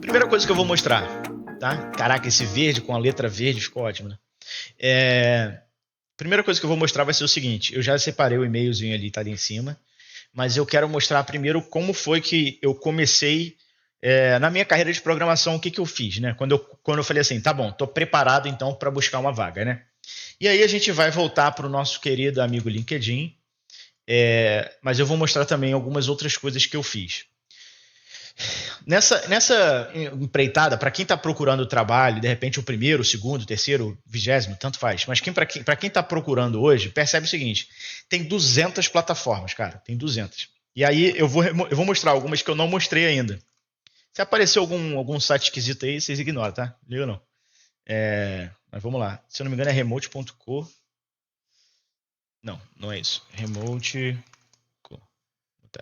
Primeira coisa que eu vou mostrar, tá? Caraca, esse verde com a letra verde ficou ótimo, né? Primeira coisa que eu vou mostrar vai ser o seguinte. Eu já separei o e-mailzinho ali, tá ali em cima. Mas eu quero mostrar primeiro como foi que eu comecei na minha carreira de programação, o que eu fiz, né? Quando eu falei assim, tá bom, tô preparado então para buscar uma vaga, né? E aí a gente vai voltar para o nosso querido amigo LinkedIn, mas eu vou mostrar também algumas outras coisas que eu fiz. Nessa empreitada, para quem está procurando trabalho, de repente o primeiro, o segundo, o terceiro, o 20º, tanto faz. Mas para quem está procurando hoje, percebe o seguinte: tem 200 plataformas, cara, tem 200. E aí eu vou mostrar algumas que eu não mostrei ainda. Se aparecer algum site esquisito aí, vocês ignoram, tá? Liga não. Mas vamos lá. Se eu não me engano é remote.co. Não, não é isso. Remote.co.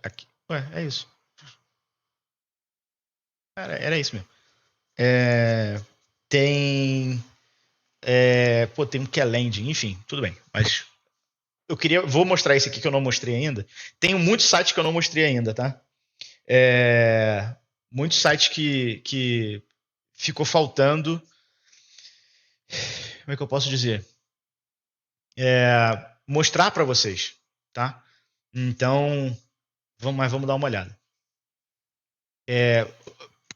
Aqui. Ué, é isso. Cara, era isso mesmo. Tem. Tem um que é landing, enfim, tudo bem. Mas vou mostrar esse aqui que eu não mostrei ainda. Tenho muitos sites que eu não mostrei ainda, tá? Muitos sites que ficou faltando. Como é que eu posso dizer? Mostrar para vocês, tá? Então, vamos dar uma olhada.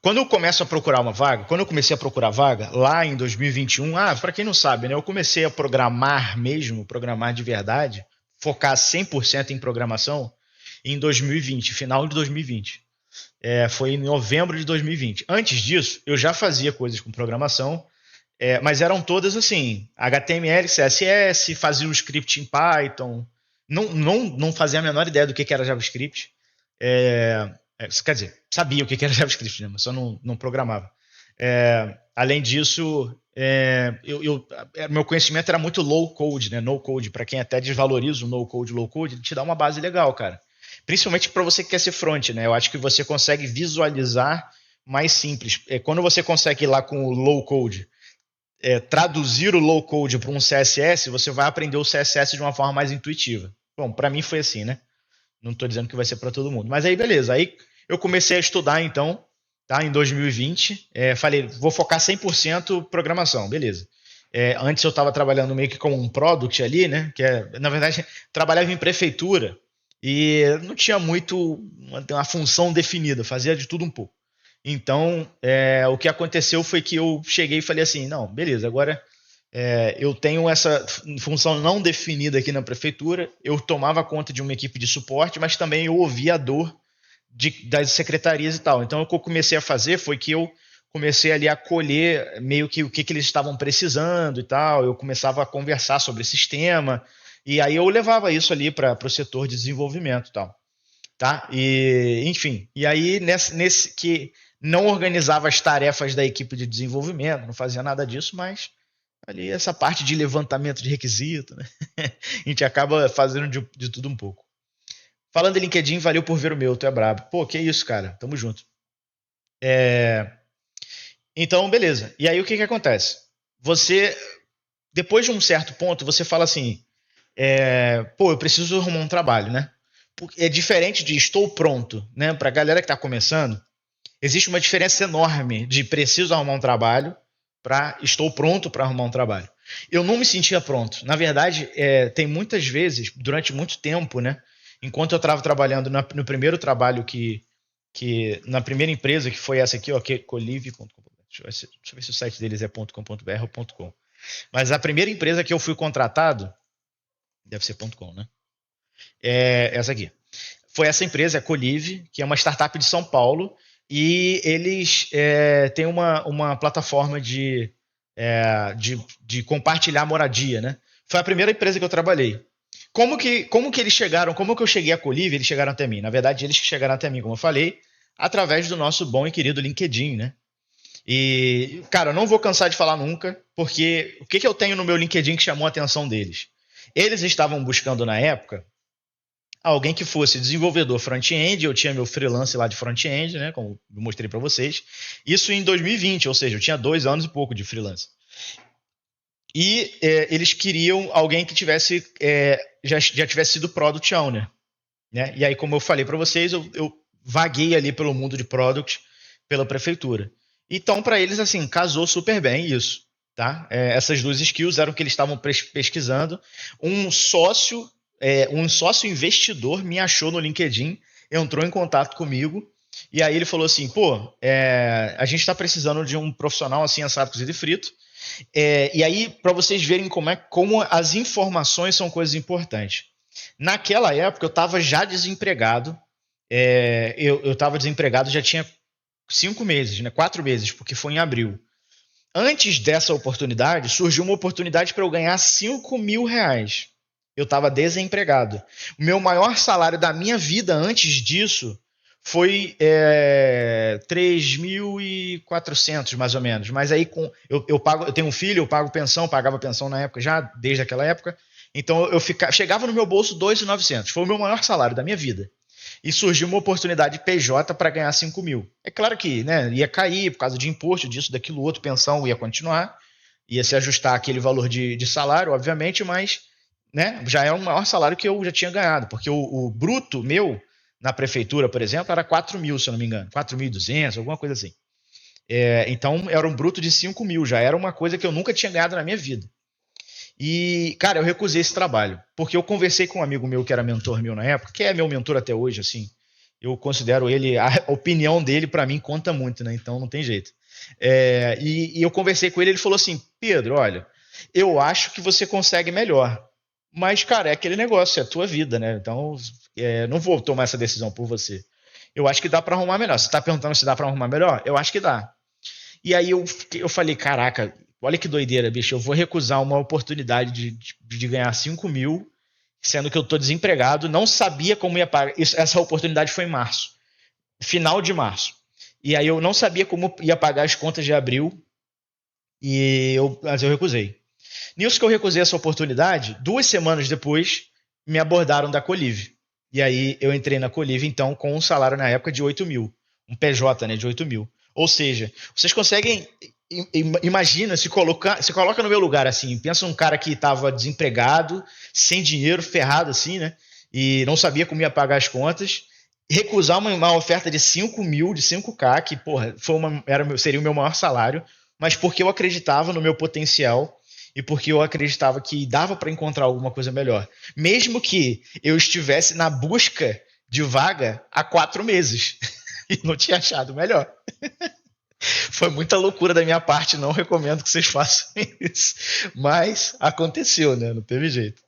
Quando eu começo a procurar uma vaga, quando eu comecei a procurar vaga, lá em 2021, para quem não sabe, né, eu comecei a programar mesmo, programar de verdade, focar 100% em programação em 2020, final de 2020. Foi em novembro de 2020. Antes disso, eu já fazia coisas com programação, mas eram todas assim, HTML, CSS, fazia um script em Python, não fazia a menor ideia do que era JavaScript. Quer dizer, sabia o que era JavaScript, né, mas só não programava. Além disso, meu conhecimento era muito low code, né, no code. Para quem até desvaloriza o no code, low code, ele te dá uma base legal, cara. Principalmente para você que quer ser front, né? Eu acho que você consegue visualizar mais simples. Quando você consegue ir lá com o low code, traduzir o low code para um CSS, você vai aprender o CSS de uma forma mais intuitiva. Bom, para mim foi assim, né? Não estou dizendo que vai ser para todo mundo. Mas aí, beleza. Aí eu comecei a estudar, então, tá? Em 2020. Falei, vou focar 100% programação. Beleza. Antes eu estava trabalhando meio que como um product ali, né? Na verdade, trabalhava em prefeitura e não tinha muito uma função definida. Fazia de tudo um pouco. Então, o que aconteceu foi que eu cheguei e falei assim, não, beleza, agora eu tenho essa função não definida aqui na prefeitura, eu tomava conta de uma equipe de suporte, mas também eu ouvia a dor das secretarias e tal. Então, o que eu comecei a fazer foi que eu comecei ali a colher meio que o que eles estavam precisando e tal, eu começava a conversar sobre esse sistema, e aí eu levava isso ali para o setor de desenvolvimento e tal. Tá? E, enfim, e aí nesse que não organizava as tarefas da equipe de desenvolvimento, não fazia nada disso, mas ali essa parte de levantamento de requisito, né? A gente acaba fazendo de tudo um pouco. Falando em LinkedIn, valeu por ver o meu, tu é brabo. Pô, que isso, cara, tamo junto. Então, beleza. E aí o que acontece? Você, depois de um certo ponto, você fala assim, eu preciso arrumar um trabalho, né? É diferente de estou pronto, né? Pra galera que tá começando, existe uma diferença enorme de preciso arrumar um trabalho para estou pronto para arrumar um trabalho. Eu não me sentia pronto. Na verdade, tem muitas vezes, durante muito tempo, né? Enquanto eu estava trabalhando no primeiro trabalho na primeira empresa, que foi essa aqui, ó, que é colive.com. Deixa eu ver se o site deles é .com.br ou .com. Mas a primeira empresa que eu fui contratado, deve ser .com, né? Essa aqui. Foi essa empresa, a Colive, que é uma startup de São Paulo, e eles têm uma plataforma de compartilhar moradia, né? Foi a primeira empresa que eu trabalhei. Como que eles chegaram, como que eu cheguei a Colive, eles chegaram até mim? Na verdade, eles chegaram até mim, como eu falei, através do nosso bom e querido LinkedIn, né? E, cara, eu não vou cansar de falar nunca, porque o que eu tenho no meu LinkedIn que chamou a atenção deles? Eles estavam buscando, na época, alguém que fosse desenvolvedor front-end, eu tinha meu freelance lá de front-end, né, como eu mostrei para vocês, isso em 2020, ou seja, eu tinha 2 anos e pouco de freelance. E eles queriam alguém que tivesse já tivesse sido product owner, né? E aí, como eu falei para vocês, eu vaguei ali pelo mundo de product pela prefeitura. Então, para eles, assim, casou super bem isso, tá? Essas duas skills eram o que eles estavam pesquisando. Um sócio, um sócio investidor me achou no LinkedIn, entrou em contato comigo, e aí ele falou assim, pô, a gente está precisando de um profissional assim, assado, cozido e frito. E aí, para vocês verem como as informações são coisas importantes. Naquela época, eu estava já desempregado. Eu estava desempregado, já tinha 5 meses, né? 4 meses, porque foi em abril. Antes dessa oportunidade, surgiu uma oportunidade para eu ganhar R$ 5.000. Eu estava desempregado. O meu maior salário da minha vida antes disso foi 3.400, mais ou menos. Mas aí eu tenho um filho, eu pago pensão, pagava pensão na época já, desde aquela época. Então chegava no meu bolso 2.900. Foi o meu maior salário da minha vida. E surgiu uma oportunidade PJ para ganhar 5 mil. É claro que, né, ia cair por causa de imposto, disso, daquilo, outro, pensão ia continuar, ia se ajustar aquele valor de salário, obviamente, mas, né, já é o maior salário que eu já tinha ganhado, porque o bruto meu na prefeitura, por exemplo, era 4 mil, se eu não me engano, 4.200, alguma coisa assim. Então era um bruto de 5 mil, já era uma coisa que eu nunca tinha ganhado na minha vida. E, cara, eu recusei esse trabalho, porque eu conversei com um amigo meu que era mentor meu na época, que é meu mentor até hoje, assim. Eu considero ele, a opinião dele para mim conta muito, né? Então não tem jeito. E eu conversei com ele, ele falou assim: Pedro, olha, eu acho que você consegue melhor, mas, cara, é aquele negócio, é a tua vida, né? Então, não vou tomar essa decisão por você. Eu acho que dá para arrumar melhor. Você está perguntando se dá para arrumar melhor? Eu acho que dá. E aí eu falei, caraca, olha que doideira, bicho, eu vou recusar uma oportunidade de ganhar 5 mil, sendo que eu tô desempregado, não sabia como ia pagar. Essa oportunidade foi em março, final de março. E aí eu não sabia como ia pagar as contas de abril, mas eu recusei. Nisso que eu recusei essa oportunidade, 2 semanas depois, me abordaram da Colive. E aí eu entrei na Colive, então, com um salário na época de 8 mil. Um PJ, né, de 8 mil. Ou seja, vocês conseguem. Imagina, se coloca no meu lugar assim. Pensa um cara que estava desempregado, sem dinheiro, ferrado assim, né? E não sabia como ia pagar as contas. Recusar uma oferta de 5 mil, de 5K, que, porra, seria o meu maior salário, mas porque eu acreditava no meu potencial e porque eu acreditava que dava para encontrar alguma coisa melhor. Mesmo que eu estivesse na busca de vaga há 4 meses e não tinha achado melhor. Foi muita loucura da minha parte, não recomendo que vocês façam isso. Mas aconteceu, né? Não teve jeito.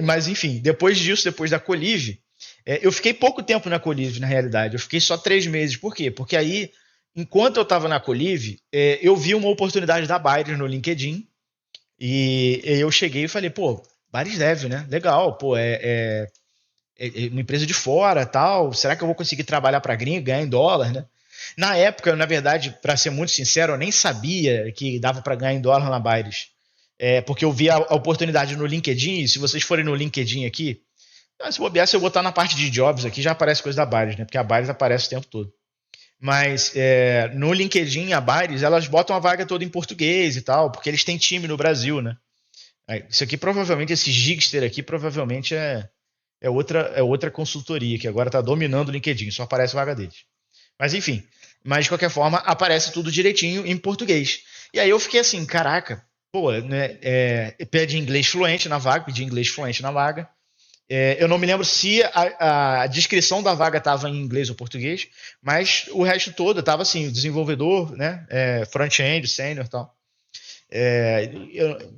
Mas enfim, depois disso, depois da Colive, eu fiquei pouco tempo na Colive, na realidade. Eu fiquei só 3 meses. Por quê? Porque aí, enquanto eu estava na Colive, eu vi uma oportunidade da Bayer no LinkedIn. E eu cheguei e falei, pô, Bayer Dev, né? Legal, pô, é uma empresa de fora, tal. Será que eu vou conseguir trabalhar para gringo, ganhar em dólar, né? Na época, na verdade, para ser muito sincero, eu nem sabia que dava para ganhar em dólar na Baires. Porque eu vi a oportunidade no LinkedIn, e se vocês forem no LinkedIn aqui, se bobear, se eu botar na parte de jobs aqui, já aparece coisa da Baires, né? Porque a Baires aparece o tempo todo. Mas no LinkedIn, a Baires, elas botam a vaga toda em português e tal, porque eles têm time no Brasil, né? Isso aqui provavelmente, esse Gigster aqui, provavelmente é outra consultoria que agora está dominando o LinkedIn, só aparece a vaga deles. Mas enfim, mas de qualquer forma aparece tudo direitinho em português. E aí eu fiquei assim, caraca, pô, né, pede inglês fluente na vaga, pedi inglês fluente na vaga. Eu não me lembro se a descrição da vaga estava em inglês ou português, mas o resto todo estava assim, desenvolvedor, né, front-end, sênior e tal.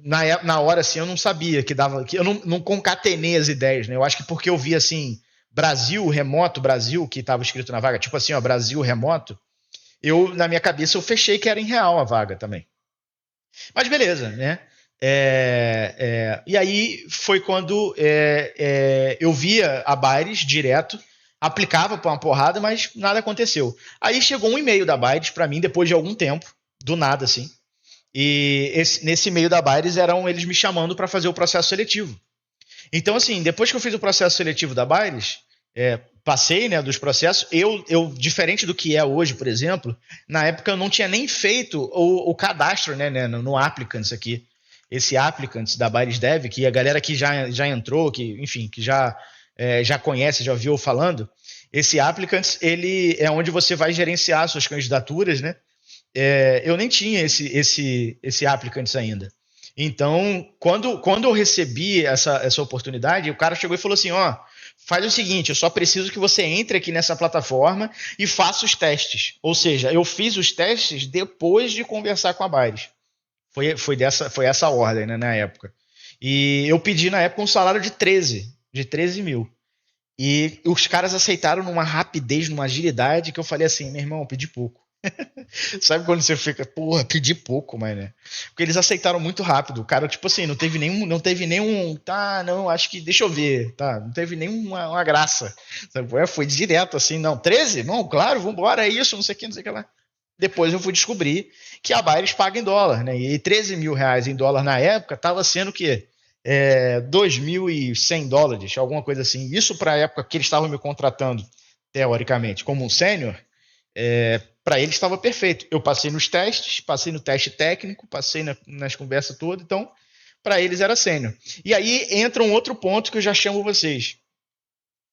Na hora assim eu não sabia que dava, que eu não concatenei as ideias, né? Eu acho que porque eu vi assim Brasil remoto, Brasil que estava escrito na vaga, tipo assim, ó, Brasil remoto, na minha cabeça eu fechei que era em real a vaga também. Mas beleza, né? E aí foi quando eu via a Baires direto, aplicava para uma porrada, mas nada aconteceu. Aí chegou um e-mail da Baires para mim depois de algum tempo, do nada assim. E nesse e-mail da Baires eram eles me chamando para fazer o processo seletivo. Então, assim, depois que eu fiz o processo seletivo da Baires, passei, né, dos processos, eu, diferente do que é hoje, por exemplo, na época eu não tinha nem feito o cadastro, né, no Applicants aqui. Esse Applicants da Baires Dev, que a galera que já entrou, que, enfim, que já conhece, já ouviu falando, Esse Applicants, ele é onde você vai gerenciar suas candidaturas, né? Eu nem tinha esse Applicants ainda. Então, quando eu recebi essa oportunidade, o cara chegou e falou assim, ó, faz o seguinte, eu só preciso que você entre aqui nessa plataforma e faça os testes. Ou seja, eu fiz os testes depois de conversar com a Baires. Foi essa ordem, né, na época. E eu pedi na época um salário de 13 mil. E os caras aceitaram numa rapidez, numa agilidade, que eu falei assim, meu irmão, eu pedi pouco. Sabe quando você fica, porra, pedi pouco, mas né? Porque eles aceitaram muito rápido. O cara, tipo assim, não teve nenhum, tá, não, acho que, deixa eu ver, tá, não teve nenhuma uma graça. Sabe? Foi direto assim, não, 13? Não, claro, vambora, é isso, não sei o que, não sei o que lá. Depois eu fui descobrir que a Baires paga em dólar, né? E 13 mil reais em dólar na época estava sendo o quê? 2.100 dólares, alguma coisa assim. Isso para a época que eles estavam me contratando, teoricamente, como um sênior, para eles estava perfeito. Eu passei nos testes, passei no teste técnico, passei nas conversas todas, então para eles era sênior. E aí entra um outro ponto que eu já chamo vocês.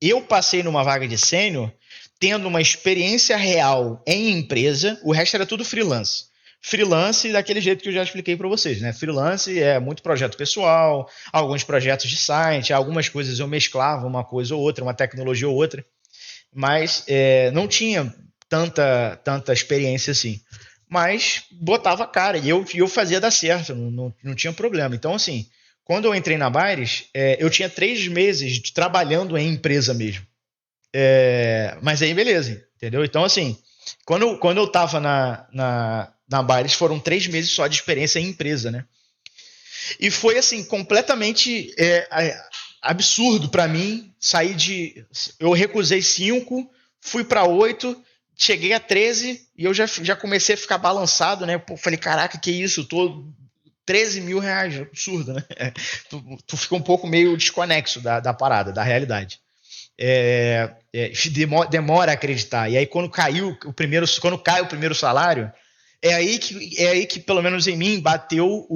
Eu passei numa vaga de sênior tendo uma experiência real em empresa, o resto era tudo freelance. Freelance daquele jeito que eu já expliquei para vocês, né? Freelance é muito projeto pessoal, alguns projetos de site, algumas coisas eu mesclava uma coisa ou outra, uma tecnologia ou outra, mas não tinha tanta experiência assim. Mas botava a cara e eu fazia dar certo, não tinha problema. Então, assim, quando eu entrei na Baires, eu tinha 3 meses trabalhando em empresa mesmo. Mas aí, beleza, entendeu? Então, assim, quando eu tava na Baires, foram 3 meses só de experiência em empresa, né? E foi, assim, completamente absurdo para mim sair de... Eu recusei 5, fui para 8, cheguei a 13 e eu já comecei a ficar balançado, né? Pô, falei, caraca, que isso? Tô 13 mil reais, absurdo, né? Tu fica um pouco meio desconexo da parada, da realidade. Demora a acreditar. E aí quando cai o primeiro salário, é aí que pelo menos em mim bateu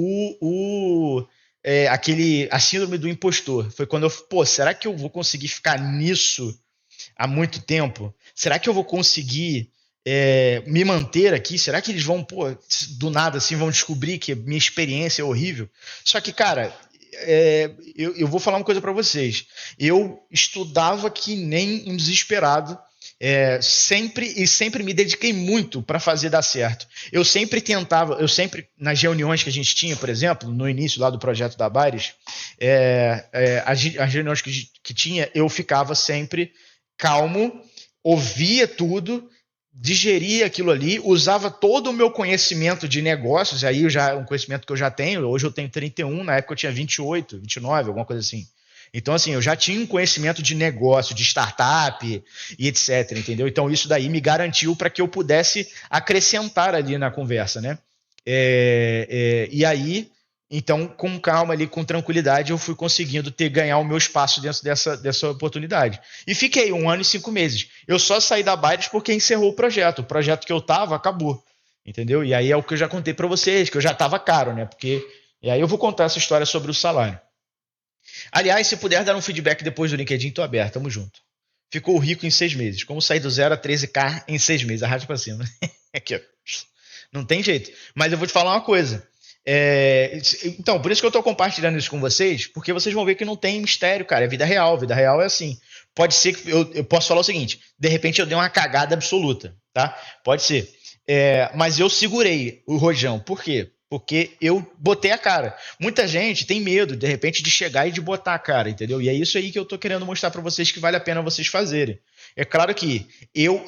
a síndrome do impostor. Foi quando será que eu vou conseguir ficar nisso há muito tempo? Será que eu vou conseguir me manter aqui? Será que eles vão, do nada assim, vão descobrir que minha experiência é horrível? Só que, cara, eu vou falar uma coisa para vocês. Eu estudava que nem um desesperado, sempre me dediquei muito para fazer dar certo. Eu sempre nas reuniões que a gente tinha, por exemplo, no início lá do projeto da Baires, as reuniões que tinha, eu ficava sempre calmo, ouvia tudo, digeria aquilo ali, usava todo o meu conhecimento de negócios, aí um conhecimento que eu já tenho, hoje eu tenho 31, na época eu tinha 28, 29, alguma coisa assim. Então, assim, eu já tinha um conhecimento de negócio, de startup e etc, entendeu? Então, isso daí me garantiu para que eu pudesse acrescentar ali na conversa, né? E aí, então, com calma ali, com tranquilidade, eu fui conseguindo ganhar o meu espaço dentro dessa oportunidade. E fiquei 1 ano e 5 meses. Eu só saí da Baires porque encerrou o projeto. O projeto que eu tava acabou, entendeu? E aí é o que eu já contei para vocês, que eu já tava caro, né? E aí eu vou contar essa história sobre o salário. Aliás, se puder dar um feedback depois do LinkedIn, tô aberto, tamo junto. Ficou rico em 6 meses. Como sair do 0 a 13K em 6 meses? Arrasta pra cima. Aqui, ó. Não tem jeito. Mas eu vou te falar uma coisa. Então, por isso que eu tô compartilhando isso com vocês, porque vocês vão ver que não tem mistério, cara. É vida real. Vida real é assim. Pode ser que eu posso falar o seguinte: de repente eu dei uma cagada absoluta, tá? Pode ser. Mas eu segurei o rojão. Por quê? Porque eu botei a cara. Muita gente tem medo, de repente, de chegar e de botar a cara, entendeu? E é isso aí que eu tô querendo mostrar para vocês que vale a pena vocês fazerem. É claro que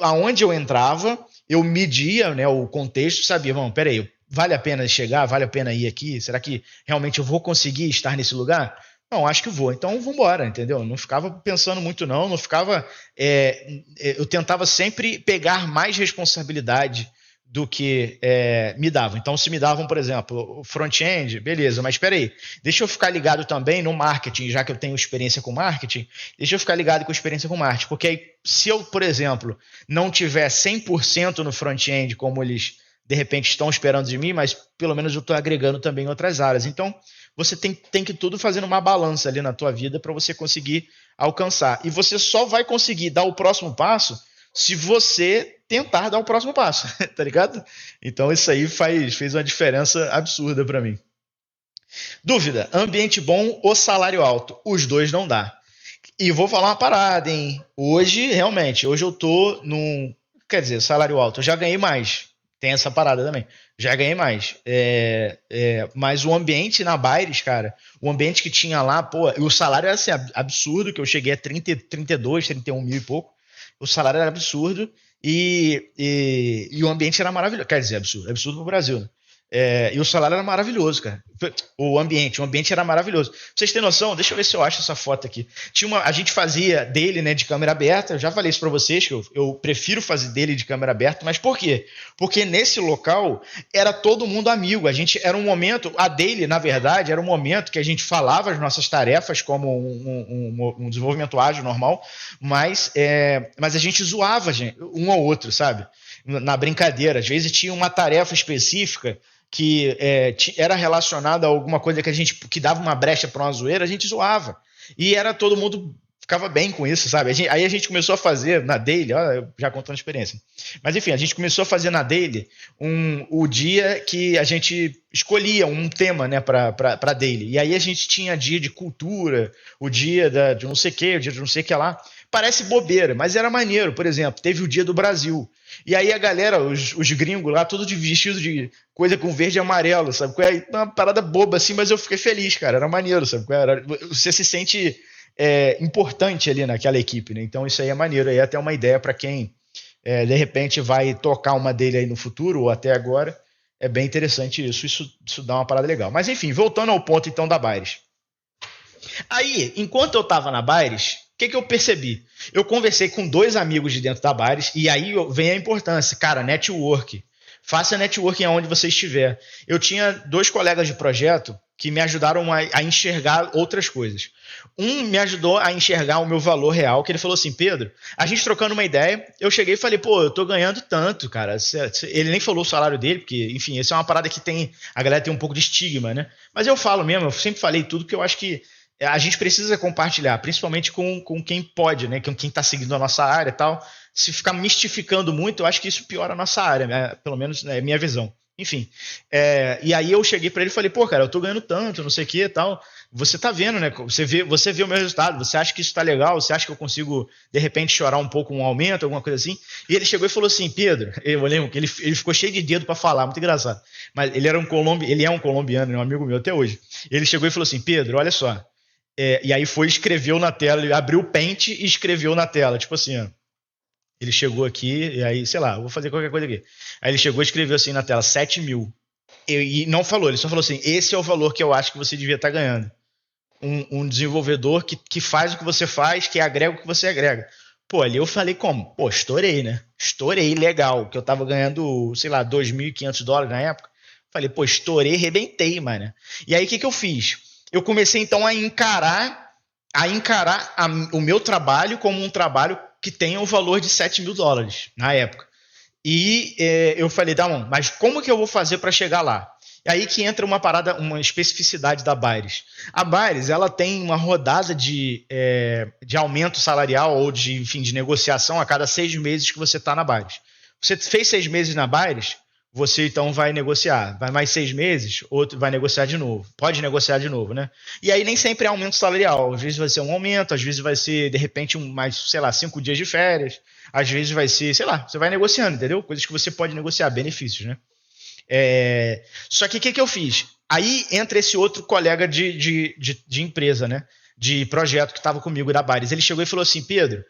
aonde eu entrava, eu media, né, o contexto, sabia, vamos, peraí, vale a pena chegar? Vale a pena ir aqui? Será que realmente eu vou conseguir estar nesse lugar? Não, acho que vou. Então, vamos embora, entendeu? Não ficava pensando muito, não ficava... eu tentava sempre pegar mais responsabilidade do que me davam. Então, se me davam, por exemplo, o front-end, beleza, mas espera aí, deixa eu ficar ligado também no marketing, já que eu tenho experiência com marketing, deixa eu ficar ligado com experiência com marketing, porque aí, se eu, por exemplo, não tiver 100% no front-end, como eles, de repente, estão esperando de mim, mas pelo menos eu estou agregando também em outras áreas. Então, você tem que tudo fazendo uma balança ali na tua vida para você conseguir alcançar. E você só vai conseguir dar o próximo passo se você tentar dar o próximo passo, tá ligado? Então isso aí fez uma diferença absurda para mim. Dúvida: ambiente bom ou salário alto? Os dois não dá. E vou falar uma parada, hein? Hoje, realmente, hoje eu tô num. Quer dizer, salário alto, eu já ganhei mais. Tem essa parada também. Já ganhei mais. Mas o ambiente na Baires, cara, o ambiente que tinha lá, pô, e o salário era assim, absurdo, que eu cheguei a 30, 32, 31 mil e pouco. O salário era absurdo e o ambiente era maravilhoso. Quer dizer, absurdo pro Brasil, né? E o salário era maravilhoso, cara. O ambiente era maravilhoso. Pra vocês terem noção, deixa eu ver se eu acho essa foto aqui. A gente fazia dele, né, de câmera aberta. Eu já falei isso pra vocês, que eu prefiro fazer dele de câmera aberta. Mas por quê? Porque nesse local era todo mundo amigo. Era um momento, a dele, na verdade, era um momento que a gente falava as nossas tarefas como um desenvolvimento ágil normal, mas a gente zoava um ao outro, sabe? Na brincadeira. Às vezes tinha uma tarefa específica que era relacionada a alguma coisa que dava uma brecha para uma zoeira, a gente zoava. E era todo mundo ficava bem com isso, sabe? Aí a gente começou a fazer na daily, ó, já contando a experiência. Mas enfim, a gente começou a fazer na daily o dia que a gente escolhia um tema, né, para daily. E aí a gente tinha dia de cultura, o dia de não sei o que, o dia de não sei o que lá. Parece bobeira, mas era maneiro. Por exemplo, teve o dia do Brasil. E aí a galera, os gringos lá, todos vestidos de coisa com verde e amarelo, sabe? Uma parada boba assim, mas eu fiquei feliz, cara. Era maneiro, sabe? Você se sente importante ali naquela equipe, né? Então isso aí é maneiro. Aí é até uma ideia para quem, de repente, vai tocar uma dele aí no futuro ou até agora. É bem interessante isso. Isso dá uma parada legal. Mas enfim, voltando ao ponto então da Baires. Aí, enquanto eu tava na Baires, o que eu percebi? Eu conversei com 2 amigos de dentro da Baires e aí vem a importância. Cara, network. Faça networking aonde você estiver. Eu tinha 2 colegas de projeto que me ajudaram a enxergar outras coisas. Um me ajudou a enxergar o meu valor real, que ele falou assim: Pedro, a gente trocando uma ideia, eu cheguei e falei, pô, eu tô ganhando tanto, cara. Ele nem falou o salário dele, porque, enfim, isso é uma parada que a galera tem um pouco de estigma, né? Mas eu falo mesmo, eu sempre falei tudo, porque eu acho que a gente precisa compartilhar, principalmente com quem pode, né? Com quem está seguindo a nossa área e tal. Se ficar mistificando muito, eu acho que isso piora a nossa área, né? Pelo menos é minha visão. Enfim. E aí eu cheguei para ele e falei, pô, cara, eu tô ganhando tanto, não sei o que e tal. Você tá vendo, né? Você vê o meu resultado, você acha que isso tá legal, você acha que eu consigo, de repente, chorar um pouco um aumento, alguma coisa assim? E ele chegou e falou assim, Pedro, eu lembro que ele ficou cheio de dedo para falar, muito engraçado. Mas ele é um colombiano, um amigo meu até hoje. Ele chegou e falou assim, Pedro, olha só. E aí escreveu na tela, ele abriu o Paint e escreveu na tela, tipo assim, ó. Ele chegou aqui, e aí, sei lá, vou fazer qualquer coisa aqui. Aí ele chegou e escreveu assim na tela, 7 mil. E não falou, ele só falou assim, esse é o valor que eu acho que você devia estar ganhando. Um desenvolvedor que faz o que você faz, que agrega o que você agrega. Pô, ali eu falei como? Pô, estourei, né? Estourei, legal, que eu tava ganhando, sei lá, $2.500 na época. Falei, pô, estourei, rebentei, mano. E aí o que eu fiz? Eu comecei então a encarar o meu trabalho como um trabalho que tenha o valor de $7.000 na época. E eu falei, mas como que eu vou fazer para chegar lá? E aí que entra uma parada, uma especificidade da Baires. A Baires, ela tem uma rodada de aumento salarial ou de negociação a cada 6 meses que você está na Baires. Você fez 6 meses na Baires, você então vai negociar. Vai mais 6 meses, outro vai negociar de novo. Pode negociar de novo, né? E aí nem sempre é aumento salarial. Às vezes vai ser um aumento, às vezes vai ser, de repente, mais, sei lá, 5 dias de férias. Às vezes vai ser, sei lá, você vai negociando, entendeu? Coisas que você pode negociar, benefícios, né? Só que o que eu fiz? Aí entra esse outro colega de empresa, né? De projeto que estava comigo da Baires. Ele chegou e falou assim, Pedro,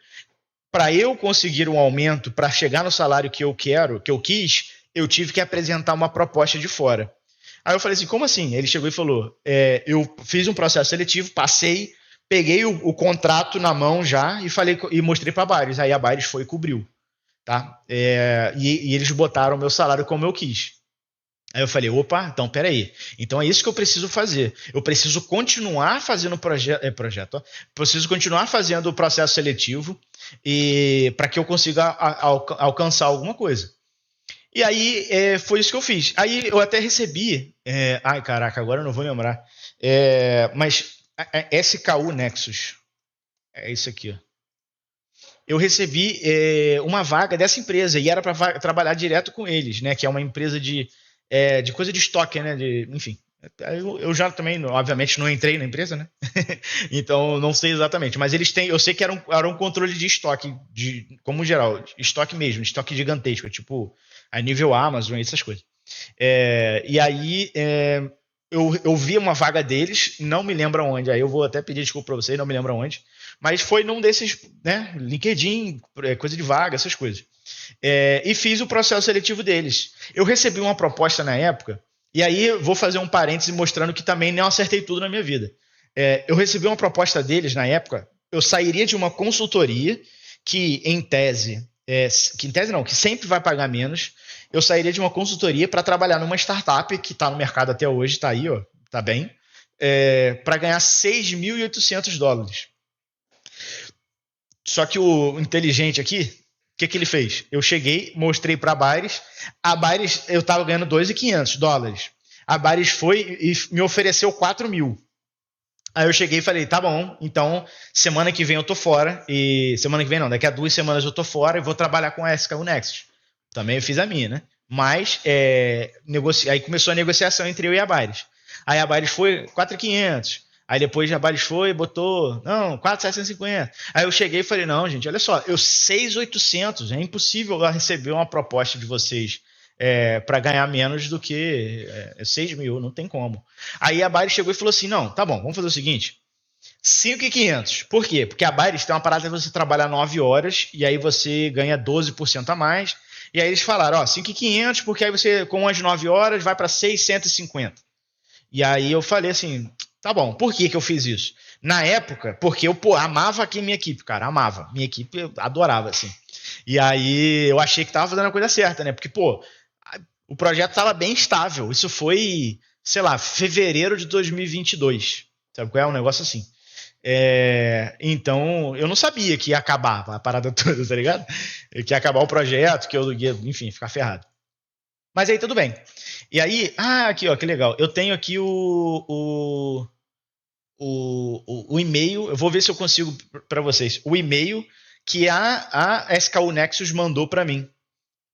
para eu conseguir um aumento, para chegar no salário que eu quis, eu tive que apresentar uma proposta de fora. Aí eu falei assim, como assim? Ele chegou e falou, eu fiz um processo seletivo, passei, peguei o contrato na mão já e mostrei para a Baires. Aí a Baires foi e cobriu. Tá? E eles botaram o meu salário como eu quis. Aí eu falei, opa, então peraí. Então é isso que eu preciso fazer. Eu preciso continuar fazendo preciso continuar fazendo o processo seletivo para que eu consiga alcançar alguma coisa. E aí foi isso que eu fiz. Aí eu até recebi. Ai, caraca, agora eu não vou lembrar. Mas SKU Nexus, é isso aqui, ó. Eu recebi uma vaga dessa empresa e era para trabalhar direto com eles, né? Que é uma empresa de coisa de estoque, né? Enfim, eu já também, obviamente, não entrei na empresa, né? Então não sei exatamente, mas eles têm, eu sei que era um controle de estoque, como geral, estoque mesmo, estoque gigantesco, tipo a nível Amazon, essas coisas. E aí eu vi uma vaga deles, não me lembro onde, aí eu vou até pedir desculpa para vocês, não me lembro onde, mas foi num desses, né, LinkedIn, coisa de vaga, essas coisas. E fiz o processo seletivo deles. Eu recebi uma proposta na época, e aí vou fazer um parêntese mostrando que também não acertei tudo na minha vida. Eu recebi uma proposta deles na época, eu sairia de uma consultoria que, em tese, que sempre vai pagar menos. Eu sairia de uma consultoria para trabalhar numa startup que está no mercado até hoje, está aí, ó, tá bem, para ganhar $6.800. Só que o inteligente aqui, o que ele fez? Eu cheguei, mostrei para a Baires eu estava ganhando $2.500. A Baires foi e me ofereceu 4 mil. Aí eu cheguei e falei, tá bom, então semana que vem eu tô fora, e semana que vem não, daqui a 2 semanas eu tô fora e vou trabalhar com a SKU Next. Também eu fiz a minha, né? Mas aí começou a negociação entre eu e a Baires. Aí a Baires foi 4.500. Aí depois a Baires foi e botou, não, 4.750. Aí eu cheguei e falei, não, gente, olha só, eu 6.800, é impossível eu receber uma proposta de vocês para ganhar menos do que 6 mil, não tem como. Aí a Baires chegou e falou assim, não, tá bom, vamos fazer o seguinte, 5.500. Por quê? Porque a Baires tem uma parada de você trabalhar 9 horas e aí você ganha 12% a mais. E aí eles falaram, ó, 5.500, porque aí você, com as 9 horas, vai para 650. E aí eu falei assim, tá bom, por que eu fiz isso? Na época, porque eu amava aqui minha equipe, cara, amava. Minha equipe eu adorava, assim. E aí eu achei que tava fazendo a coisa certa, né? Porque, o projeto tava bem estável. Isso foi, sei lá, fevereiro de 2022. Sabe qual é? Um negócio assim. Então, eu não sabia que ia acabar a parada toda, tá ligado? Que ia acabar o projeto, que eu ia, enfim, ficar ferrado. Mas aí tudo bem. E aí, aqui, ó, que legal. Eu tenho aqui o e-mail, eu vou ver se eu consigo para vocês. O e-mail que a SKU Nexus mandou para mim,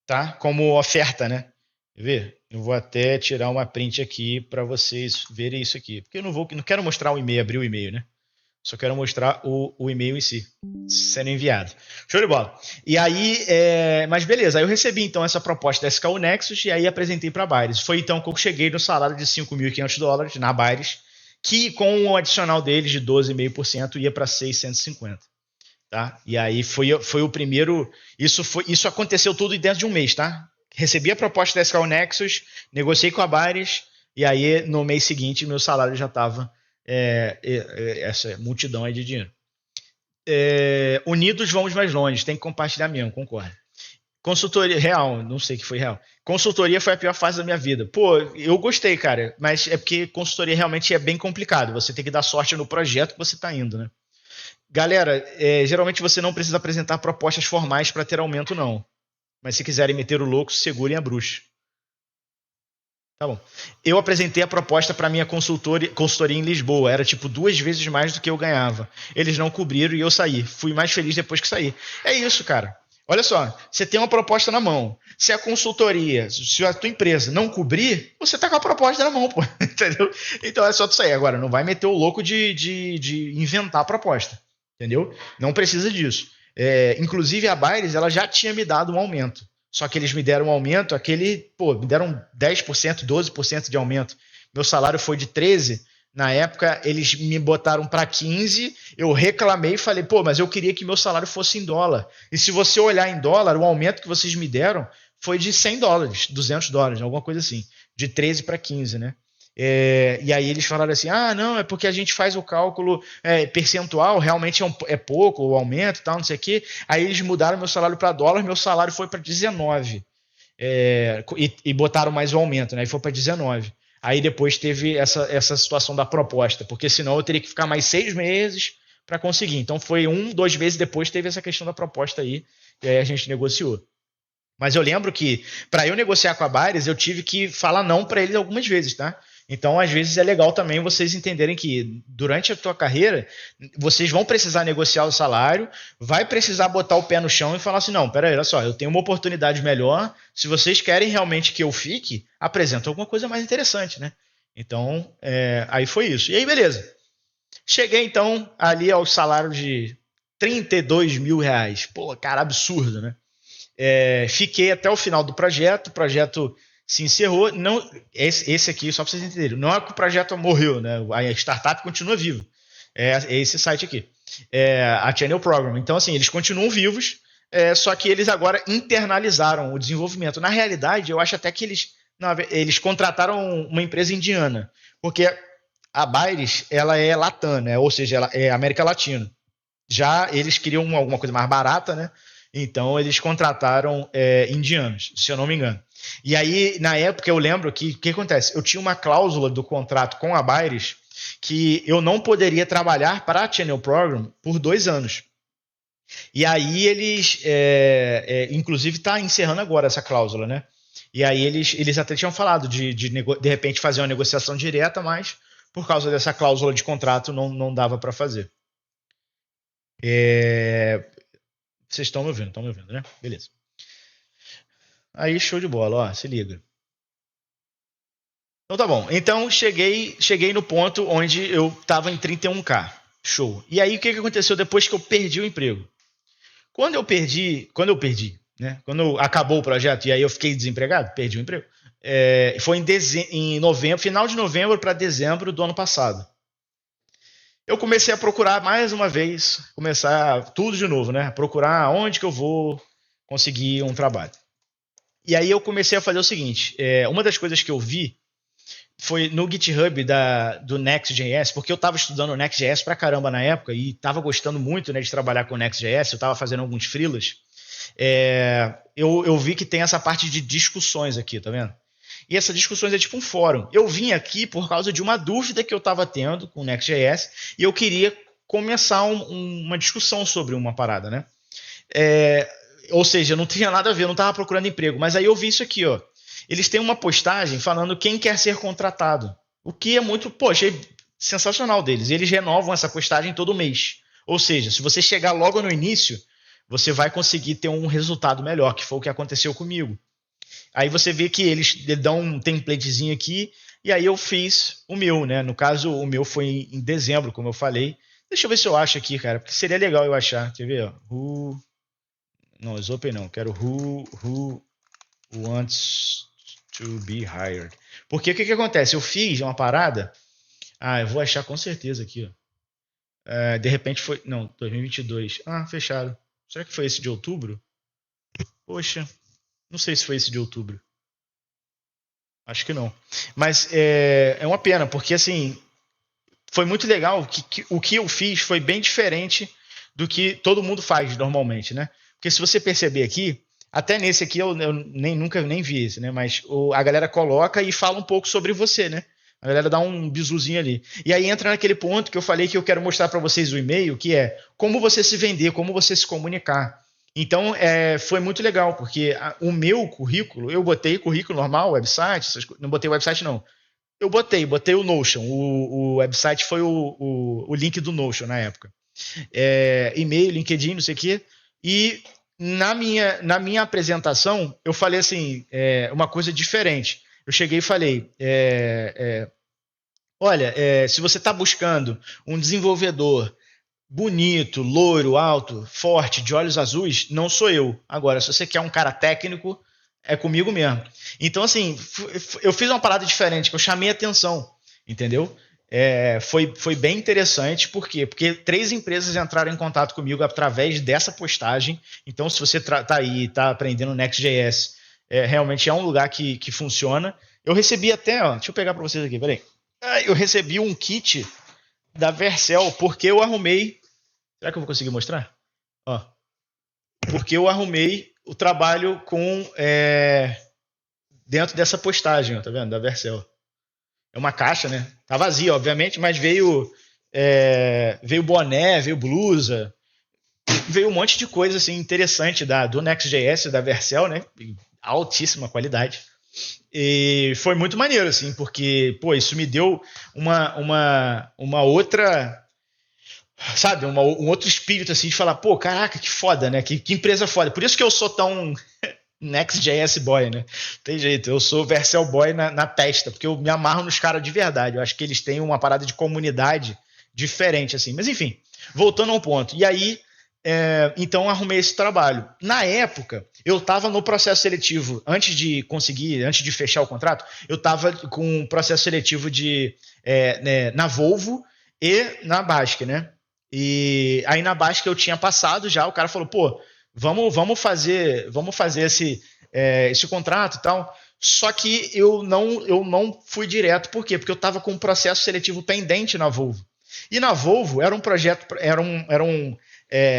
tá? Como oferta, né? Quer ver? Eu vou até tirar uma print aqui para vocês verem isso aqui. Porque eu não quero mostrar o e-mail, abrir o e-mail, né? Só quero mostrar o e-mail em si, sendo enviado. Show de bola. E aí, mas beleza, aí eu recebi então essa proposta da SKU Nexus e aí apresentei para a Baires. Foi então que eu cheguei no salário de $5.500 na Baires, que com o adicional deles de 12,5% ia para 650. Tá? E aí foi o primeiro. Isso aconteceu tudo dentro de um mês, tá? Recebi a proposta da SKU Nexus, negociei com a Baires, e aí no mês seguinte meu salário já estava essa multidão aí de dinheiro. Unidos vamos mais longe, tem que compartilhar mesmo, concordo. Consultoria real, não sei que foi real. Consultoria foi a pior fase da minha vida. Eu gostei, cara, mas é porque consultoria realmente é bem complicado. Você tem que dar sorte no projeto que você está indo, né? Galera, geralmente você não precisa apresentar propostas formais para ter aumento, não. Mas se quiserem meter o louco, segurem a bruxa. Tá bom. Eu apresentei a proposta para minha consultoria em Lisboa. Era tipo 2 vezes mais do que eu ganhava. Eles não cobriram e eu saí. Fui mais feliz depois que saí. É isso, cara. Olha só, você tem uma proposta na mão. Se a consultoria, se a tua empresa não cobrir, você tá com a proposta na mão, pô. Entendeu? Então é só tu sair. Agora, não vai meter o louco de inventar a proposta. Entendeu? Não precisa disso. Inclusive, a Baires, ela já tinha me dado um aumento. Só que eles me deram um aumento, me deram 10%, 12% de aumento. Meu salário foi de 13%. Na época, eles me botaram para 15%. Eu reclamei e falei, mas eu queria que meu salário fosse em dólar. E se você olhar em dólar, o aumento que vocês me deram foi de $100, $200, alguma coisa assim. De 13 para 15, né? E aí eles falaram assim, não, é porque a gente faz o cálculo percentual, realmente é pouco o aumento e tal, não sei o quê. Aí eles mudaram meu salário para dólar, meu salário foi para 19. E botaram mais o aumento, né? E foi para 19. Aí depois teve essa situação da proposta, porque senão eu teria que ficar mais 6 meses para conseguir. Então foi 2 meses depois teve essa questão da proposta aí, e aí a gente negociou. Mas eu lembro que para eu negociar com a Baires, eu tive que falar não para eles algumas vezes, tá? Então, às vezes, é legal também vocês entenderem que durante a tua carreira, vocês vão precisar negociar o salário, vai precisar botar o pé no chão e falar assim, não, peraí, olha só, eu tenho uma oportunidade melhor, se vocês querem realmente que eu fique, apresenta alguma coisa mais interessante, né? Então, aí foi isso. E aí, beleza. Cheguei, então, ali ao salário de R$ 32.000. Pô, cara, absurdo, né? Fiquei até o final do projeto, o projeto se encerrou. Não, esse aqui, só para vocês entenderem, não é que o projeto morreu, né? A startup continua viva. É esse site aqui. A Channel Program. Então, assim, eles continuam vivos, só que eles agora internalizaram o desenvolvimento. Na realidade, eu acho até que eles contrataram uma empresa indiana, porque a Baires, ela é Latam, né? Ou seja, ela é América Latina. Já eles queriam alguma coisa mais barata, né? Então eles contrataram indianos, se eu não me engano. E aí, na época, eu lembro que o que acontece? Eu tinha uma cláusula do contrato com a Baires que eu não poderia trabalhar para a Channel Program por 2 anos. E aí eles, inclusive, está encerrando agora essa cláusula, né? E aí eles até tinham falado de repente fazer uma negociação direta, mas por causa dessa cláusula de contrato não dava para fazer. Vocês estão me ouvindo, né? Beleza. Aí, show de bola, ó, se liga. Então tá bom. Então cheguei no ponto onde eu tava em 31K. Show. E aí o que aconteceu depois que eu perdi o emprego? Quando eu perdi, né? Quando acabou o projeto e aí eu fiquei desempregado, perdi o emprego. Foi em novembro, final de novembro para dezembro do ano passado. Eu comecei a procurar mais uma vez, começar tudo de novo, né? Procurar onde que eu vou conseguir um trabalho. E aí eu comecei a fazer o seguinte: uma das coisas que eu vi foi no GitHub do Next.js, porque eu estava estudando Next.js pra caramba na época e estava gostando muito, né, de trabalhar com Next.js, eu estava fazendo alguns freelas. Eu vi que tem essa parte de discussões aqui, tá vendo? E essas discussões é tipo um fórum. Eu vim aqui por causa de uma dúvida que eu estava tendo com o Next.js e eu queria começar uma discussão sobre uma parada, né? Ou seja, não tinha nada a ver, eu não estava procurando emprego. Mas aí eu vi isso aqui, ó. Eles têm uma postagem falando quem quer ser contratado. O que é muito, achei sensacional deles. Eles renovam essa postagem todo mês. Ou seja, se você chegar logo no início, você vai conseguir ter um resultado melhor, que foi o que aconteceu comigo. Aí você vê que eles dão um templatezinho aqui, e aí eu fiz o meu, né? No caso, o meu foi em dezembro, como eu falei. Deixa eu ver se eu acho aqui, cara, porque seria legal eu achar. Quer ver? Não, Open não. Quero who wants to be hired. Porque o que acontece? Eu fiz uma parada. Eu vou achar com certeza aqui, ó. De repente foi. Não, 2022. Fechado. Será que foi esse de outubro? Poxa, não sei se foi esse de outubro. Acho que não. Mas é uma pena, porque assim, foi muito legal que o que eu fiz foi bem diferente do que todo mundo faz normalmente, né? Porque se você perceber aqui, até nesse aqui eu nunca vi esse, né? Mas a galera coloca e fala um pouco sobre você, né? A galera dá um bisuzinho ali. E aí entra naquele ponto que eu falei que eu quero mostrar para vocês o e-mail, que é como você se vender, como você se comunicar. Então, foi muito legal, porque o meu currículo, eu botei currículo normal, website, não botei website não. Eu botei o Notion, o website foi o link do Notion na época. E-mail, LinkedIn, não sei o quê. E na minha apresentação, eu falei assim, uma coisa diferente. Eu cheguei e falei, olha, se você está buscando um desenvolvedor bonito, loiro, alto, forte, de olhos azuis, não sou eu. Agora, se você quer um cara técnico, é comigo mesmo. Então, assim, eu fiz uma parada diferente, que eu chamei atenção, entendeu? Foi bem interessante, por quê? Porque 3 empresas entraram em contato comigo através dessa postagem. Então, se você tá aí e está aprendendo Next.js, realmente é um lugar que funciona. Eu recebi até, deixa eu pegar para vocês aqui, peraí. Eu recebi um kit da Vercel, porque eu arrumei. Será que eu vou conseguir mostrar? Porque eu arrumei o trabalho com dentro dessa postagem, tá vendo? Da Vercel. É uma caixa, né? Tá vazia, obviamente, mas veio boné, veio blusa, veio um monte de coisa assim interessante do Next.js, da Vercel, né? Altíssima qualidade. E foi muito maneiro, assim, porque, pô, isso me deu uma outra, sabe, um outro espírito, assim, de falar, pô, caraca, que foda, né? Que empresa foda. Por isso que eu sou tão Next.js boy, né? Tem jeito, eu sou Vercel boy na testa, porque eu me amarro nos caras de verdade. Eu acho que eles têm uma parada de comunidade diferente, assim. Mas enfim, voltando ao ponto. E aí, então arrumei esse trabalho. Na época, eu estava no processo seletivo, antes de fechar o contrato, eu estava com um processo seletivo na Volvo e na Basque, né? E aí na Basque eu tinha passado já, o cara falou, pô, vamos fazer esse contrato e tal. Só que eu não fui direto. Por quê? Porque eu estava com um processo seletivo pendente na Volvo. E na Volvo era um projeto,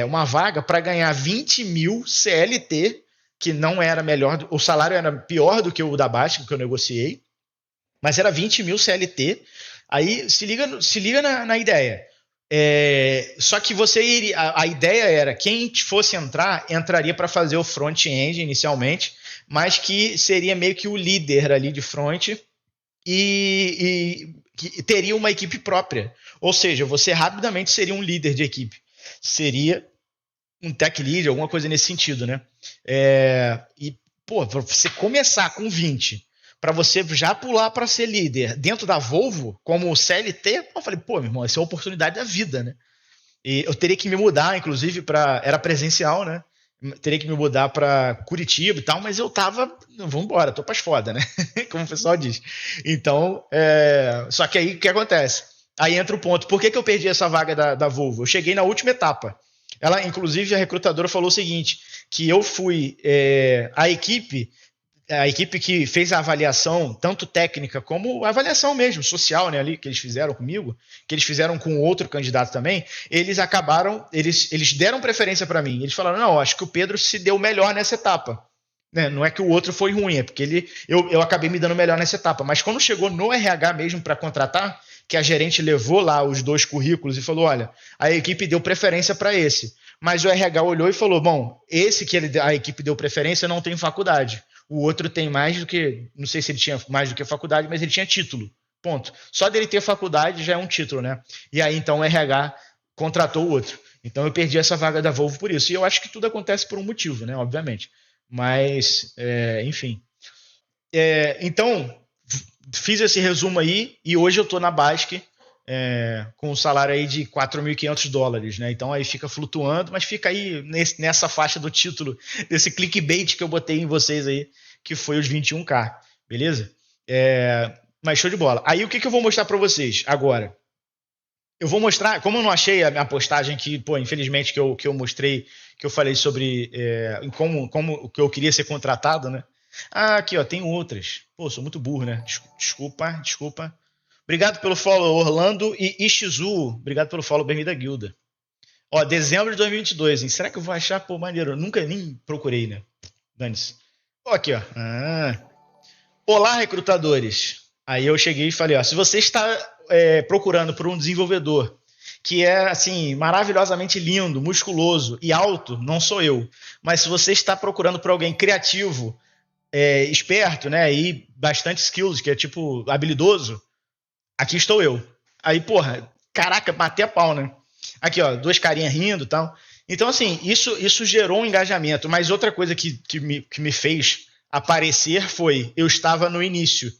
uma vaga para ganhar 20 mil CLT, que não era melhor, o salário era pior do que o da Basque, que eu negociei, mas era 20 mil CLT. Aí se liga na ideia. Só que a ideia era quem fosse entraria para fazer o front-end inicialmente, mas que seria meio que o líder ali de front e que teria uma equipe própria. Ou seja, você rapidamente seria um líder de equipe. Seria um tech lead, alguma coisa nesse sentido, né? Pra você começar com 20, para você já pular para ser líder dentro da Volvo, como CLT, eu falei, pô, meu irmão, essa é a oportunidade da vida, né? E eu teria que me mudar, inclusive, era presencial, né? Teria que me mudar para Curitiba e tal, mas eu tava, vamos embora, tô pras foda, né? Como o pessoal diz. Então, só que aí o que acontece? Aí entra o ponto, por que eu perdi essa vaga da Volvo? Eu cheguei na última etapa. Ela, inclusive, a recrutadora falou o seguinte, que eu fui a equipe que fez a avaliação, tanto técnica como a avaliação mesmo, social, né, ali, que eles fizeram comigo, que eles fizeram com outro candidato também, eles deram preferência para mim. Eles falaram, não, acho que o Pedro se deu melhor nessa etapa. Né? Não é que o outro foi ruim, é porque eu acabei me dando melhor nessa etapa. Mas quando chegou no RH mesmo para contratar, que a gerente levou lá os 2 currículos e falou, olha, a equipe deu preferência para esse. Mas o RH olhou e falou, bom, esse que a equipe deu preferência não tem faculdade. O outro tem mais do que, não sei se ele tinha mais do que faculdade, mas ele tinha título. Ponto. Só dele ter faculdade já é um título, né? E aí então o RH contratou o outro. Então eu perdi essa vaga da Volvo por isso. E eu acho que tudo acontece por um motivo, né? Obviamente. Mas, enfim. Então, fiz esse resumo aí e hoje eu tô na Basque com um salário aí de $4.500, né? Então aí fica flutuando, mas fica aí nessa faixa do título, desse clickbait que eu botei em vocês aí, que foi os 21K, beleza? Mas show de bola. Aí o que eu vou mostrar para vocês agora? Eu vou mostrar, como eu não achei a minha postagem que, pô, infelizmente que eu mostrei, que eu falei sobre como que eu queria ser contratado, né? Aqui, ó, tem outras. Pô, sou muito burro, né? Desculpa. Obrigado pelo follow, Orlando e Ishizu. Obrigado pelo follow, bem-vindo à guilda. Ó, dezembro de 2022, hein? Será que eu vou achar? Pô, maneiro. Eu nunca nem procurei, né? Dane-se. Ó, aqui, ó. Olá, recrutadores. Aí eu cheguei e falei, ó, se você está procurando por um desenvolvedor que é, assim, maravilhosamente lindo, musculoso e alto, não sou eu. Mas se você está procurando por alguém criativo, esperto, né, e bastante skills, que é tipo habilidoso, aqui estou eu. Aí, porra, caraca, bater a pau, né? Aqui, ó, 2 carinhas rindo e tal. Então, assim, isso gerou um engajamento. Mas outra coisa que me fez aparecer foi, eu estava no início,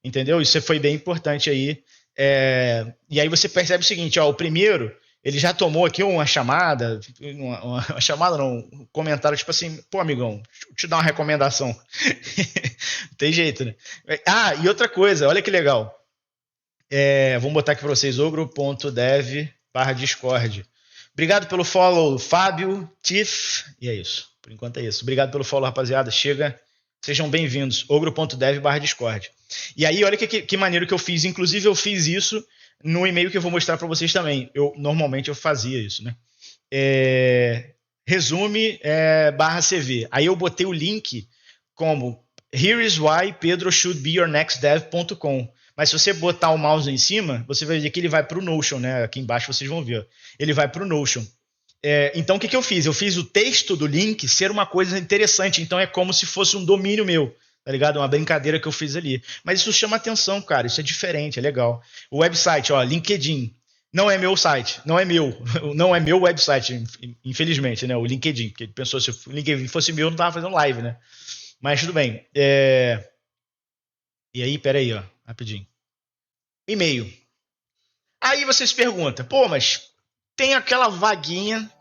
entendeu? Isso foi bem importante aí. E aí você percebe o seguinte, ó, o primeiro, ele já tomou aqui uma chamada, uma chamada não, um comentário tipo assim, pô, amigão, deixa eu te dar uma recomendação. Tem jeito, né? E outra coisa, olha que legal. Vamos botar aqui para vocês, ogro.dev/discord. Obrigado pelo follow, Fábio, Tiff, e é isso. Por enquanto é isso. Obrigado pelo follow, rapaziada. Chega, sejam bem-vindos. ogro.dev/discord. E aí, olha que maneiro que eu fiz. Inclusive, eu fiz isso no e-mail que eu vou mostrar para vocês também. Normalmente eu fazia isso, né? Resume /CV. Aí eu botei o link como here is why Pedro should be your next dev.com. Mas se você botar o mouse em cima, você vai ver que ele vai para o Notion, né? Aqui embaixo vocês vão ver. Ó. Ele vai para o Notion. Então, o que eu fiz? Eu fiz o texto do link ser uma coisa interessante. Então, é como se fosse um domínio meu. tá ligado? Uma brincadeira que eu fiz ali. Mas isso chama atenção, cara, isso é diferente, é legal. O website, ó, LinkedIn. Não é meu site, não é meu, não é meu website, infelizmente, né? O LinkedIn, que pensou se o LinkedIn fosse meu, eu não tava fazendo live, né? Mas tudo bem. E aí, peraí, ó, rapidinho. E-mail. Aí você se pergunta, pô, mas tem aquela vaguinha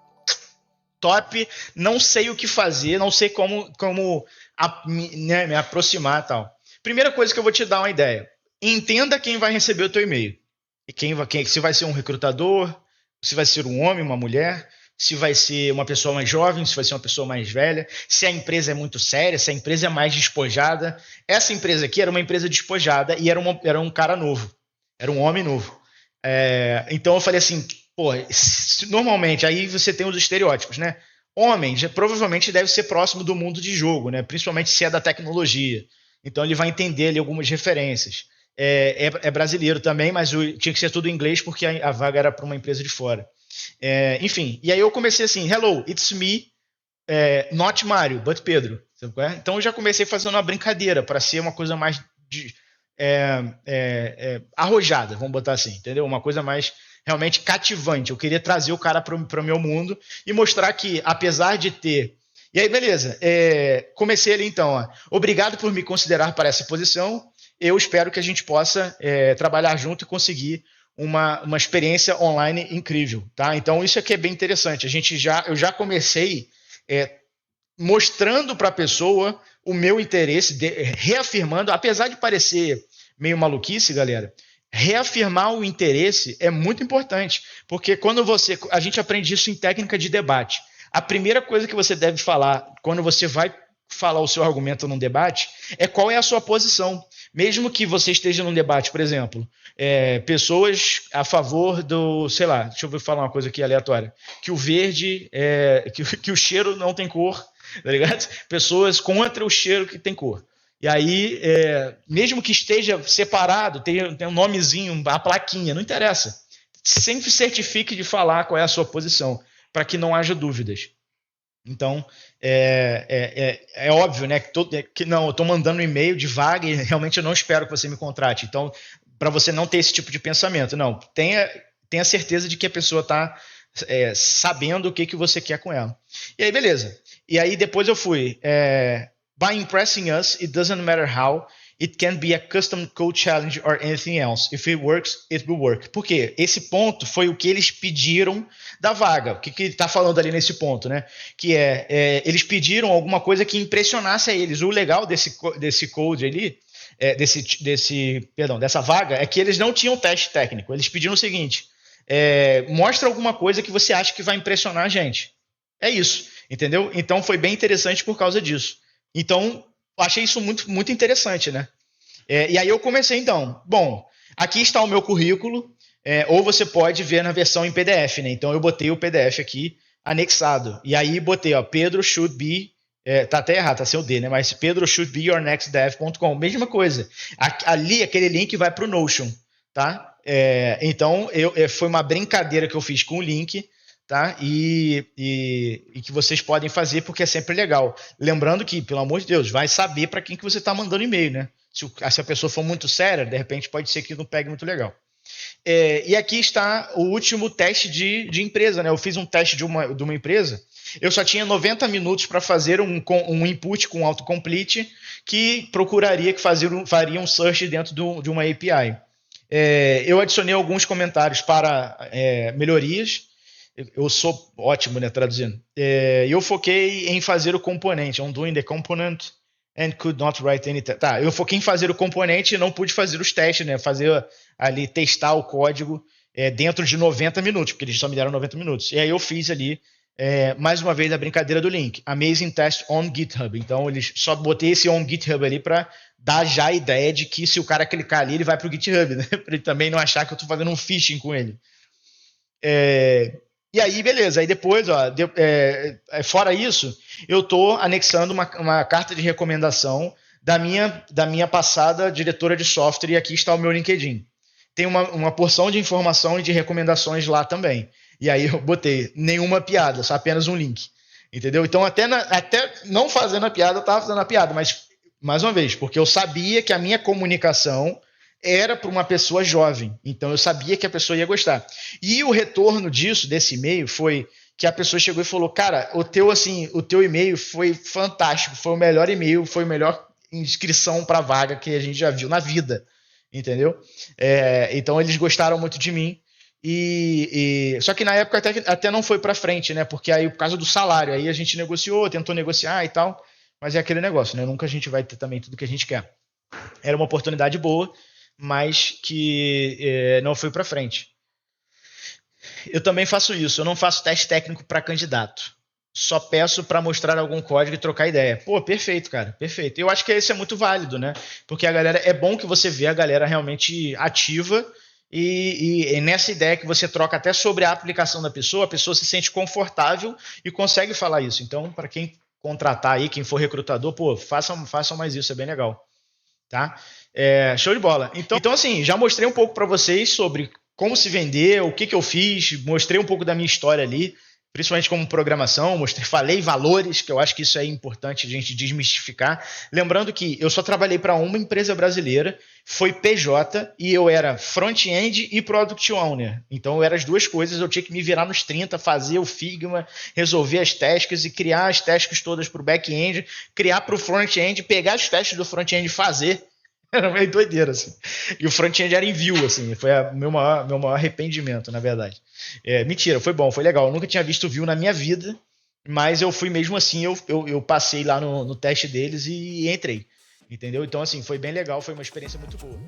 top, não sei o que fazer, não sei como né, me aproximar e tal. Primeira coisa que eu vou te dar uma ideia. Entenda quem vai receber o teu e-mail. E se vai ser um recrutador, se vai ser um homem, uma mulher, se vai ser uma pessoa mais jovem, se vai ser uma pessoa mais velha, se a empresa é muito séria, se a empresa é mais despojada. Essa empresa aqui era uma empresa despojada e era um cara novo, era um homem novo. Então eu falei assim, pô, normalmente aí você tem os estereótipos, né? Homem provavelmente deve ser próximo do mundo de jogo, né? Principalmente se é da tecnologia. Então ele vai entender ali algumas referências. É brasileiro também, mas tinha que ser tudo em inglês porque a vaga era para uma empresa de fora. Enfim, e aí eu comecei assim, hello, it's me, not Mario, but Pedro. Então eu já comecei fazendo uma brincadeira para ser uma coisa mais arrojada, vamos botar assim, entendeu? Uma coisa mais realmente cativante. Eu queria trazer o cara para o meu mundo e mostrar que, apesar de ter. E aí, beleza. Comecei ali então. Ó. Obrigado por me considerar para essa posição. Eu espero que a gente possa trabalhar junto e conseguir uma experiência online incrível. Tá? Então, isso aqui é bem interessante. Eu já comecei mostrando para a pessoa o meu interesse, reafirmando, apesar de parecer meio maluquice, galera, reafirmar o interesse é muito importante, porque a gente aprende isso em técnica de debate. A primeira coisa que você deve falar quando você vai falar o seu argumento num debate é qual é a sua posição. Mesmo que você esteja num debate, por exemplo, pessoas a favor do, sei lá, deixa eu falar uma coisa aqui aleatória, que o verde, que o cheiro não tem cor, tá ligado? Pessoas contra o cheiro que tem cor. E aí, mesmo que esteja separado, tem um nomezinho, a plaquinha, não interessa. Sempre certifique de falar qual é a sua posição, para que não haja dúvidas. Então, é óbvio, né, que não, eu estou mandando um e-mail de vaga e realmente eu não espero que você me contrate. Então, para você não ter esse tipo de pensamento, não, tenha certeza de que a pessoa está sabendo o que você quer com ela. E aí, beleza. E aí, depois eu fui... By impressing us, it doesn't matter how. It can be a custom code challenge or anything else. If it works, it will work. Por quê? Esse ponto foi o que eles pediram da vaga. O que ele está falando ali nesse ponto, né? Que eles pediram alguma coisa que impressionasse a eles. O legal desse code ali, dessa vaga, é que eles não tinham teste técnico. Eles pediram o seguinte: mostra alguma coisa que você acha que vai impressionar a gente. É isso, entendeu? Então foi bem interessante por causa disso. Então, achei isso muito, muito interessante, né? E aí eu comecei, então. Bom, aqui está o meu currículo, ou você pode ver na versão em PDF, né? Então, eu botei o PDF aqui anexado. E aí, botei, ó, Pedro should be... tá até errado, tá sem o D, né? Mas Pedro should be your next dev.com. Mesma coisa. Ali, aquele link vai para o Notion, tá? Então, foi uma brincadeira que eu fiz com o link, tá? E que vocês podem fazer porque é sempre legal. Lembrando que, pelo amor de Deus, vai saber para quem que você está mandando e-mail, né? Se a pessoa for muito séria, de repente pode ser que não pegue muito legal. E aqui está o último teste de empresa, né? Eu fiz um teste de uma empresa. Eu só tinha 90 minutos para fazer um input com autocomplete que procuraria faria um search dentro de uma API. Eu adicionei alguns comentários para melhorias. Eu sou ótimo, né, traduzindo. Eu foquei em fazer o componente. I'm doing the component and could not write any test. Tá, eu foquei em fazer o componente e não pude fazer os testes, né? Testar o código dentro de 90 minutos, porque eles só me deram 90 minutos. E aí eu fiz ali, mais uma vez, a brincadeira do link. Amazing Test on GitHub. Então, só botei esse on GitHub ali para dar já a ideia de que se o cara clicar ali, ele vai para o GitHub, né? Para ele também não achar que eu estou fazendo um phishing com ele. E aí, beleza. Aí depois, ó, fora isso, eu estou anexando uma carta de recomendação da minha passada diretora de software, e aqui está o meu LinkedIn. Tem uma porção de informação e de recomendações lá também. E aí eu botei nenhuma piada, só apenas um link. Entendeu? Então, até não fazendo a piada, eu estava fazendo a piada, mas Mais uma vez, porque eu sabia que a minha comunicação era para uma pessoa jovem. Então eu sabia que a pessoa ia gostar. E o retorno disso, desse e-mail, foi que a pessoa chegou e falou: cara, o teu e-mail foi fantástico, foi o melhor e-mail, foi a melhor inscrição para vaga que a gente já viu na vida. Entendeu? Então eles gostaram muito de mim. Só que na época até não foi para frente, né? Porque aí, por causa do salário, aí a gente negociou, tentou negociar e tal. Mas é aquele negócio, né? Nunca a gente vai ter também tudo que a gente quer. Era uma oportunidade boa, mas que não foi para frente. Eu também faço isso. Eu não faço teste técnico para candidato. Só peço para mostrar algum código e trocar ideia. Pô, perfeito, cara, perfeito. Eu acho que isso é muito válido, né? Porque a galera, é bom que você vê a galera realmente ativa e nessa ideia que você troca até sobre a aplicação da pessoa, a pessoa se sente confortável e consegue falar isso. Então, para quem contratar aí, quem for recrutador, pô, façam mais isso, é bem legal, tá? Show de bola. Então, assim, já mostrei um pouco para vocês sobre como se vender, o que eu fiz, mostrei um pouco da minha história ali, principalmente como programação, falei valores, que eu acho que isso é importante a gente desmistificar. Lembrando que eu só trabalhei para uma empresa brasileira, foi PJ, e eu era front-end e product owner. Então eu era as duas coisas, eu tinha que me virar nos 30, fazer o Figma, resolver as tasks e criar as tasks todas para o back-end, criar para o front-end, pegar as tasks do front-end e fazer. Era meio doideira, assim. E o front-end era em Vue, assim. Foi meu maior arrependimento, na verdade. Mentira, foi bom, foi legal. Eu nunca tinha visto Vue na minha vida, mas eu fui mesmo assim, eu passei lá no teste deles e entrei. Entendeu? Então, assim, foi bem legal, foi uma experiência muito boa.